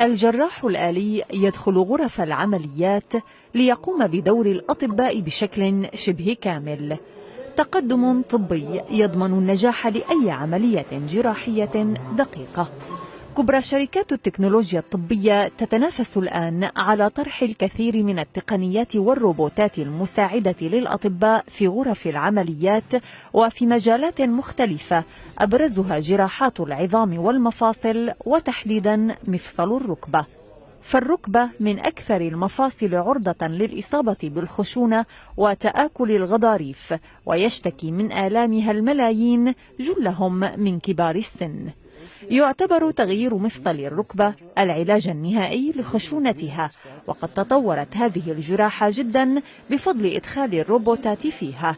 الجراح الآلي يدخل غرف العمليات ليقوم بدور الأطباء بشكل شبه كامل. تقدم طبي يضمن النجاح لأي عملية جراحية دقيقة. كبرى شركات التكنولوجيا الطبية تتنافس الآن على طرح الكثير من التقنيات والروبوتات المساعدة للأطباء في غرف العمليات وفي مجالات مختلفة، أبرزها جراحات العظام والمفاصل، وتحديدا مفصل الركبة. فالركبة من أكثر المفاصل عرضة للإصابة بالخشونة وتآكل الغضاريف، ويشتكي من آلامها الملايين، جلهم من كبار السن. يعتبر تغيير مفصل الركبة العلاج النهائي لخشونتها، وقد تطورت هذه الجراحة جدا بفضل إدخال الروبوتات فيها.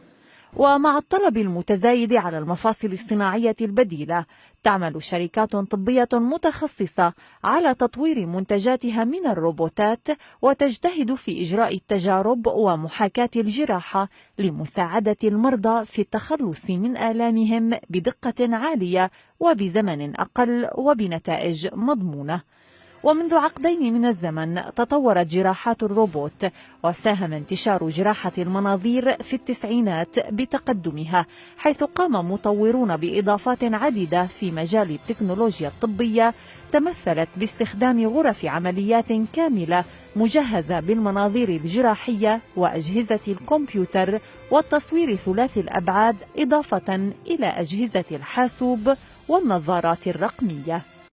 ومع الطلب المتزايد على المفاصل الصناعية البديلة، تعمل شركات طبية متخصصة على تطوير منتجاتها من الروبوتات، وتجتهد في إجراء التجارب ومحاكاة الجراحة لمساعدة المرضى في التخلص من آلامهم بدقة عالية وبزمن أقل وبنتائج مضمونة. ومنذ عقدين من الزمن تطورت جراحات الروبوت، وساهم انتشار جراحة المناظير في التسعينات بتقدمها، حيث قام مطورون بإضافات عديدة في مجال التكنولوجيا الطبية، تمثلت باستخدام غرف عمليات كاملة مجهزة بالمناظير الجراحية وأجهزة الكمبيوتر والتصوير ثلاثي الأبعاد، إضافة إلى أجهزة الحاسوب والنظارات الرقمية.